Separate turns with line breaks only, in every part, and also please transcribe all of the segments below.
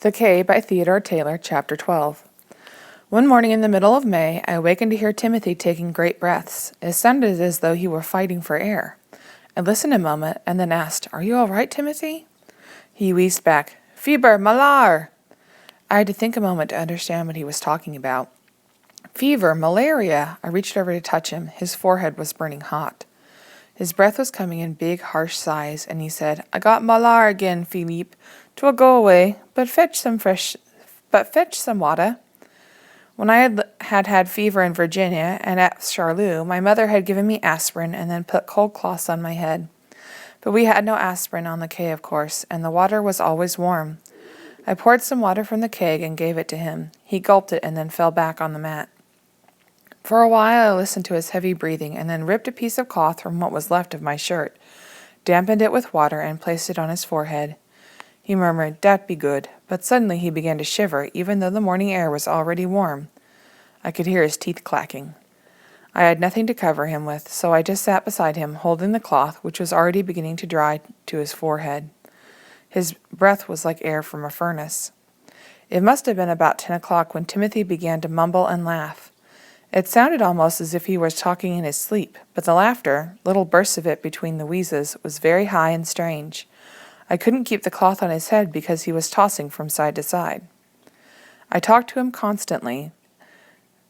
The Cay by Theodore Taylor, Chapter 12. One morning in the middle of May, I awakened to hear Timothy taking great breaths. It sounded as though he were fighting for air. I listened a moment and then asked, "Are you all right, Timothy?" He wheezed back, "Fever, malar." I had to think a moment to understand what he was talking about. Fever, malaria. I reached over to touch him. His forehead was burning hot. His breath was coming in big, harsh sighs, and he said, "I got malar again, Philippe. 'Twill go away, but fetch some water." When I had fever in Virginia and at Charloux, my mother had given me aspirin and then put cold cloths on my head. But we had no aspirin on the Cay, of course, and the water was always warm. I poured some water from the keg and gave it to him. He gulped it and then fell back on the mat. For a while I listened to his heavy breathing and then ripped a piece of cloth from what was left of my shirt, dampened it with water, and placed it on his forehead. He murmured, "Dat be good," but suddenly he began to shiver, even though the morning air was already warm. I could hear his teeth clacking. I had nothing to cover him with, so I just sat beside him, holding the cloth, which was already beginning to dry, to his forehead. His breath was like air from a furnace. It must have been about 10 o'clock when Timothy began to mumble and laugh. It sounded almost as if he was talking in his sleep, but the laughter, little bursts of it between the wheezes, was very high and strange. I couldn't keep the cloth on his head because he was tossing from side to side. I talked to him constantly,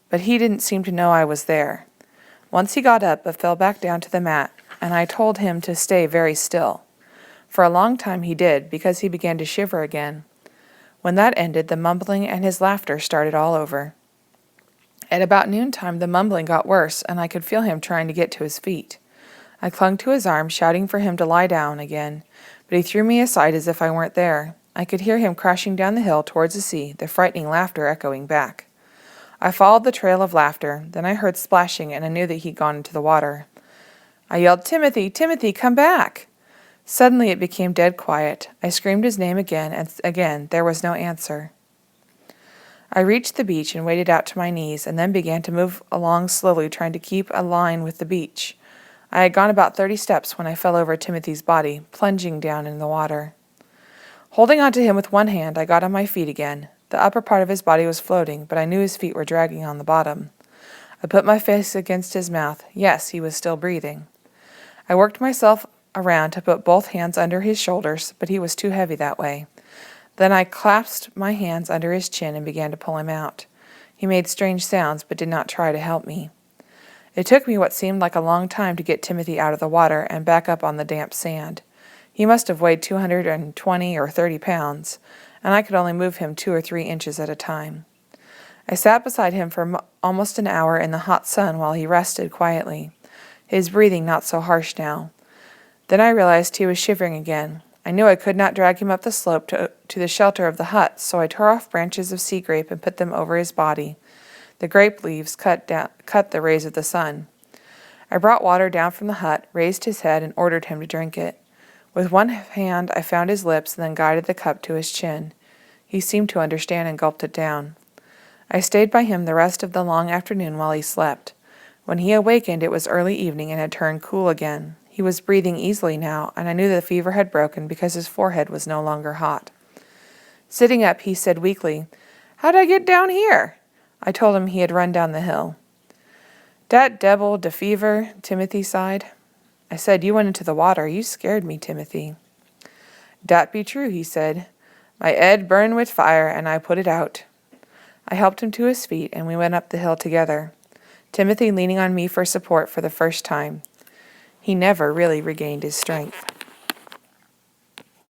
but he didn't seem to know I was there. Once he got up but fell back down to the mat, and I told him to stay very still. For a long time he did, because he began to shiver again. When that ended, the mumbling and his laughter started all over. At about noontime, the mumbling got worse, and I could feel him trying to get to his feet. I clung to his arm, shouting for him to lie down again, but he threw me aside as if I weren't there. I could hear him crashing down the hill towards the sea, the frightening laughter echoing back. I followed the trail of laughter. Then I heard splashing, and I knew that he'd gone into the water. I yelled, "Timothy, Timothy, come back!" Suddenly it became dead quiet. I screamed his name again, and again there was no answer. I reached the beach and waded out to my knees, and then began to move along slowly, trying to keep a line with the beach. I had gone about 30 steps when I fell over Timothy's body, plunging down in the water. Holding on to him with one hand, I got on my feet again. The upper part of his body was floating, but I knew his feet were dragging on the bottom. I put my face against his mouth. Yes, he was still breathing. I worked myself around to put both hands under his shoulders, but he was too heavy that way. Then I clasped my hands under his chin and began to pull him out. He made strange sounds, but did not try to help me. It took me what seemed like a long time to get Timothy out of the water and back up on the damp sand. He must have weighed 220 or 30 pounds, and I could only move him 2 or 3 inches at a time. I sat beside him for almost an hour in the hot sun while he rested quietly, his breathing not so harsh now. Then I realized he was shivering again. I knew I could not drag him up the slope to the shelter of the hut, so I tore off branches of sea grape and put them over his body. The grape leaves cut the rays of the sun. I brought water down from the hut, raised his head, and ordered him to drink it. With one hand I found his lips and then guided the cup to his chin. He seemed to understand and gulped it down. I stayed by him the rest of the long afternoon while he slept. When he awakened, it was early evening and had turned cool again. He was breathing easily now, and I knew the fever had broken because his forehead was no longer hot. Sitting up, he said weakly, "How'd I get down here?" I told him he had run down the hill. "Dat debbil, de fever," Timothy sighed. I said, "You went into the water. You scared me, Timothy." "Dat be true," he said. "My head burned with fire, and I put it out." I helped him to his feet, and we went up the hill together, Timothy leaning on me for support for the first time. He never really regained his strength.